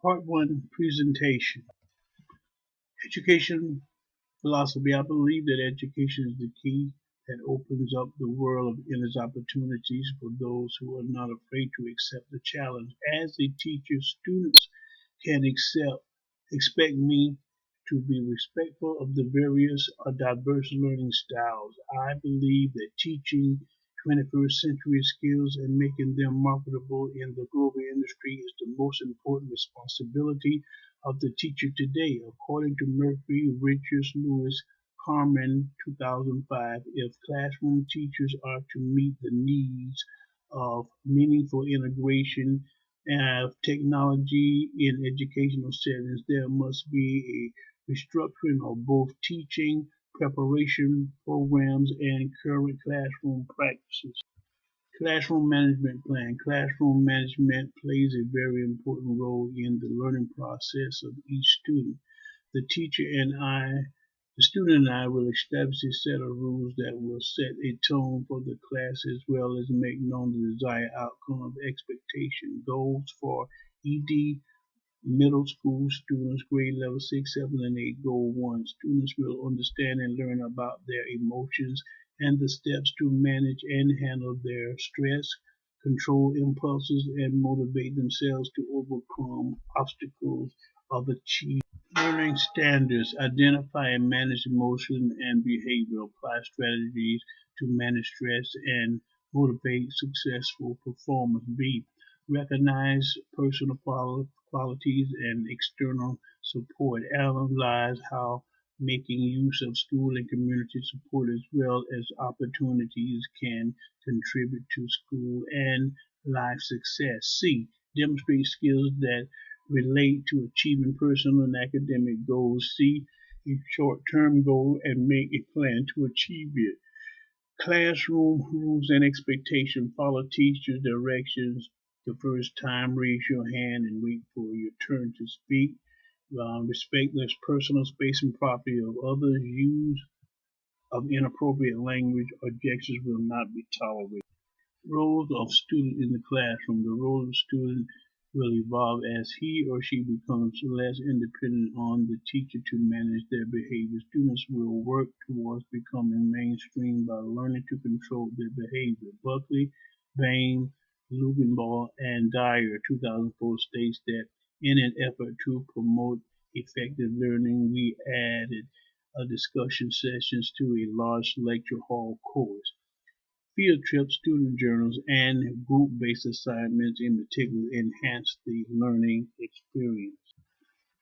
Part 1 Presentation. Education Philosophy. I believe that education is the key that opens up the world of endless opportunities for those who are not afraid to accept the challenge. As a teacher, students can expect me to be respectful of the various diverse learning styles. I believe that teaching 21st century skills and making them marketable in the global industry is the most important responsibility of the teacher today. According to Murphy Richards Lewis Carmen 2005, if classroom teachers are to meet the needs of meaningful integration of technology in educational settings, there must be a restructuring of both teaching preparation programs and current classroom practices. Classroom management plan. Classroom management plays a very important role in the learning process of each student. The teacher and I, the student and I will establish a set of rules that will set a tone for the class as well as make known the desired outcome of expectation. Goals for ED middle school students, grade level 6, 7, and 8. Goal 1. Students will understand and learn about their emotions and the steps to manage and handle their stress, control impulses, and motivate themselves to overcome obstacles of achievement. Learning standards. Identify and manage emotion and behavior. Apply strategies to manage stress and motivate successful performance. B. Recognize personal qualities and external support. Analyze how making use of school and community support as well as opportunities can contribute to school and life success. C. Demonstrate skills that relate to achieving personal and academic goals. See a short-term goal and make a plan to achieve it. Classroom rules and expectations. Follow teacher's directions the first time. Raise your hand and wait for your turn to speak. Respect the personal space and property of others. Use of inappropriate language or gestures will not be tolerated. Roles of student in the classroom. The role of student will evolve as he or she becomes less independent on the teacher to manage their behavior. Students will work towards becoming mainstream by learning to control their behavior. Buckley, Bain, Luginball, and Dyer 2004 states that in an effort to promote effective learning, we added discussion sessions to a large lecture hall course. Field trips, student journals, and group-based assignments in particular enhance the learning experience.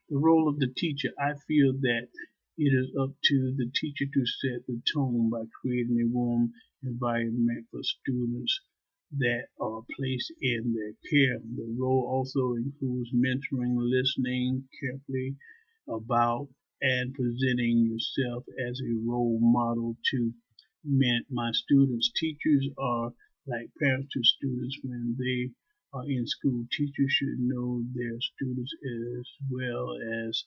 The role of the teacher. I feel that it is up to the teacher to set the tone by creating a warm environment for students that are placed in their care. The role also includes mentoring, listening carefully about, and presenting yourself as a role model to my students. Teachers are like parents to students when they are in school. Teachers should know their students as well as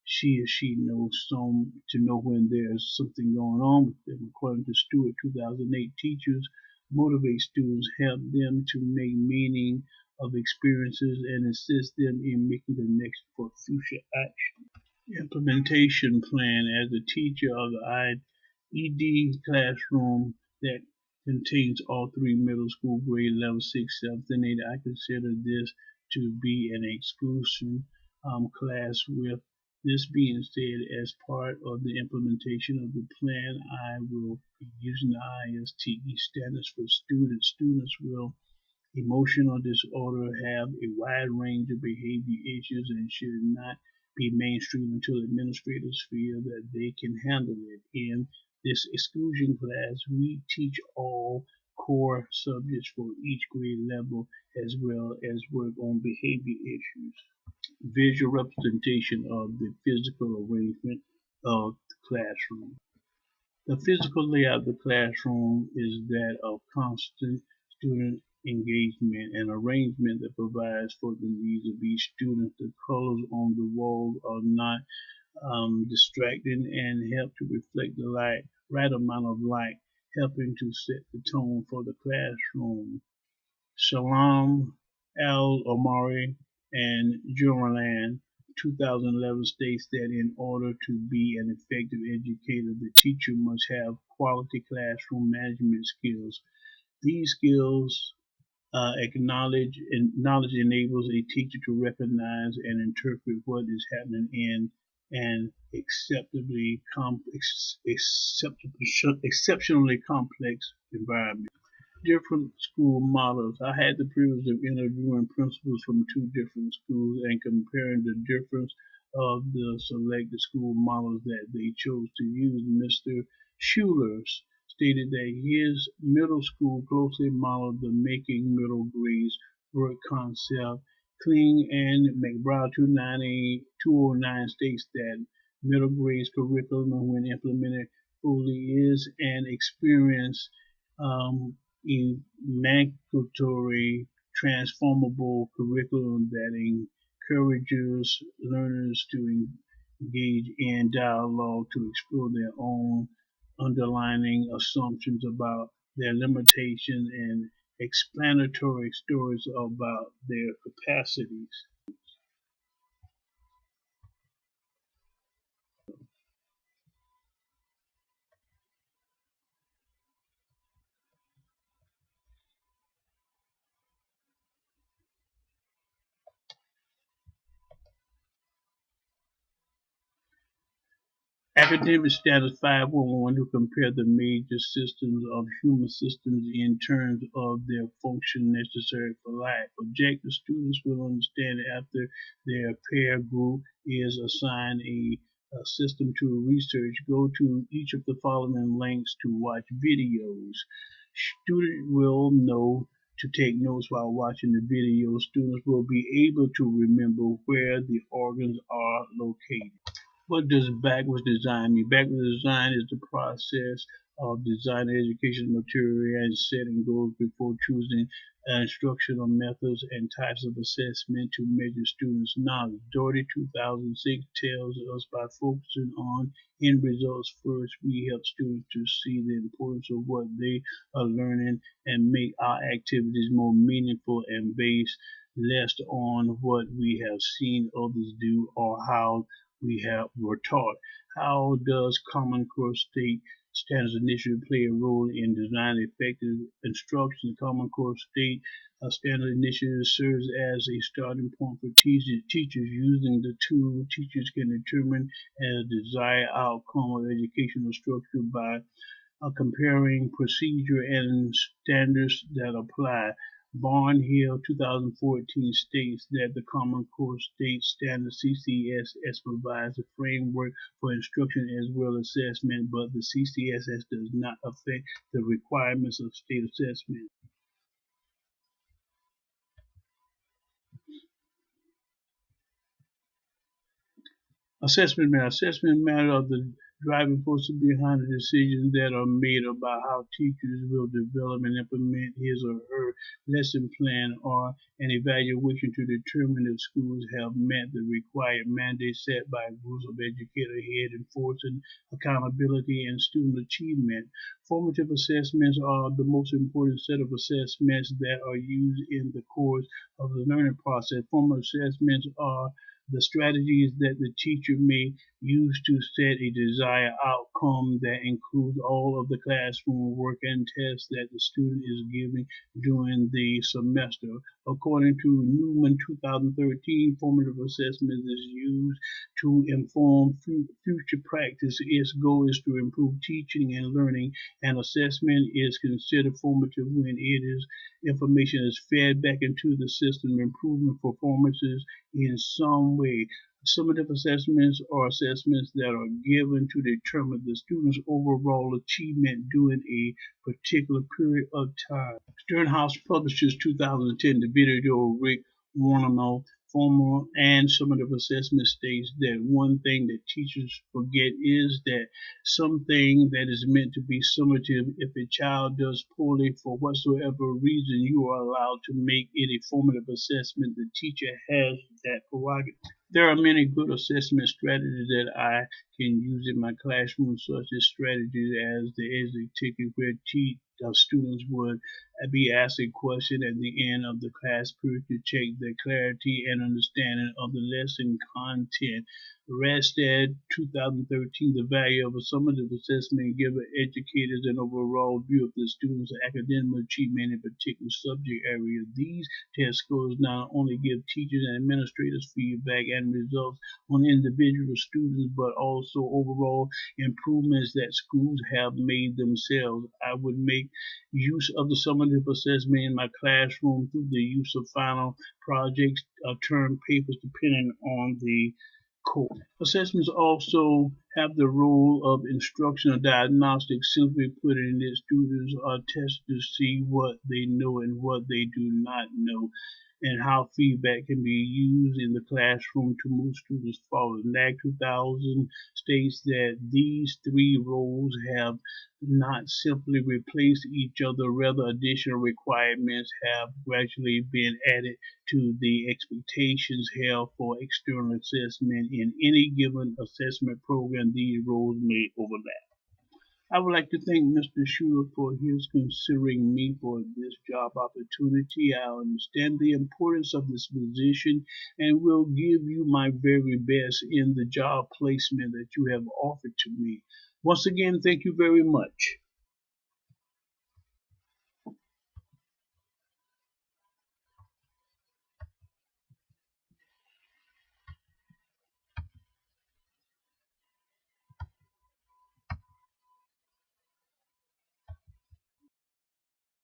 she knows some to know when there's something going on with them. According to Stewart 2008, teachers motivate students, help them to make meaning of experiences, and assist them in making the next for future action. Implementation plan. As a teacher of the ED classroom that contains all three middle school grade level 6, 7, and 8, I consider this to be an exclusion class. With this being said, as part of the implementation of the plan, I will be using the ISTE standards for students. Students will emotional disorder have a wide range of behavior issues and should not be mainstream until administrators feel that they can handle it. In this exclusion class, we teach all core subjects for each grade level as well as work on behavior issues. Visual representation of the physical arrangement of the classroom. The physical layout of the classroom is that of constant student engagement and arrangement that provides for the needs of each student. The colors on the wall are not distracting and help to reflect the right amount of light, helping to set the tone for the classroom. Shalom Al Omari and Journaland 2011 states that in order to be an effective educator, the teacher must have quality classroom management skills. These skills knowledge enables a teacher to recognize and interpret what is happening in an exceptionally complex environment. Different school models. I had the privilege of interviewing principals from two different schools and comparing the difference of the selected school models that they chose to use. Mr. Schuler stated that his middle school closely modeled the making middle grades work concept. Kling and McBride 209 states that middle grades curriculum, when implemented fully, is an experience um, emancipatory, transformable curriculum that encourages learners to engage in dialogue to explore their own underlying assumptions about their limitations and explanatory stories about their capacities. Academic Standards 511 who compare the major systems of human systems in terms of their function necessary for life. Objective students will understand after their peer group is assigned a system to research. Go to each of the following links to watch videos. Student will know to take notes while watching the video. Students will be able to remember where the organs are located. What does backwards design mean? Backwards design is the process of designing educational material and setting goals before choosing instructional methods and types of assessment to measure students' knowledge. Doherty 2006 tells us by focusing on end results first, we help students to see the importance of what they are learning and make our activities more meaningful and based less on what we have seen others do or how were taught. How does Common Core State Standards Initiative play a role in designing effective instruction? The Common Core State Standards Initiative serves as a starting point for teachers. Using the tool, teachers can determine a desired outcome of educational structure by comparing procedure and standards that apply. Barnhill 2014 states that the Common Core State Standard CCSS provides a framework for instruction as well as assessment, but the CCSS does not affect the requirements of state assessment. Assessment matter of the driving force behind the decisions that are made about how teachers will develop and implement his or her lesson plan or an evaluation to determine if schools have met the required mandates set by groups of educator head enforcing accountability and student achievement. Formative assessments are the most important set of assessments that are used in the course of the learning process. Formative assessments are the strategies that the teacher may use to set a desired outcome that includes all of the classroom work and tests that the student is giving during the semester. According to Newman 2013, formative assessment is used to inform future practice. Its goal is to improve teaching and learning, and assessment is considered formative when it is information is fed back into the system, improving performances in some way. Summative assessments are assessments that are given to determine the student's overall achievement during a particular period of time. Sternhouse publishes 2010 the video Rick Warnemo formal and summative assessment states that one thing that teachers forget is that something that is meant to be summative, if a child does poorly for whatsoever reason, you are allowed to make it a formative assessment. The teacher has that prerogative. There are many good assessment strategies that I can use in my classroom, such as strategies as the exit ticket, where students would be asked a question at the end of the class period to check their clarity and understanding of the lesson content. Randstad 2013, the value of a summative assessment gives educators an overall view of the student's academic achievement in a particular subject area. These test scores not only give teachers and administrators feedback and results on individual students, but also overall improvements that schools have made themselves. I would make use of the summative assessment in my classroom through the use of final projects, term papers, depending on the course. Assessments also have the role of instructional diagnostics. Simply put it, that students are tested to see what they know and what they do not know, and how feedback can be used in the classroom to move students forward. NAC 2000 states that these three roles have not simply replaced each other, rather additional requirements have gradually been added to the expectations held for external assessment. In any given assessment program, these roles may overlap. I would like to thank Mr. Schuler for his considering me for this job opportunity. I understand the importance of this position and will give you my very best in the job placement that you have offered to me. Once again, thank you very much.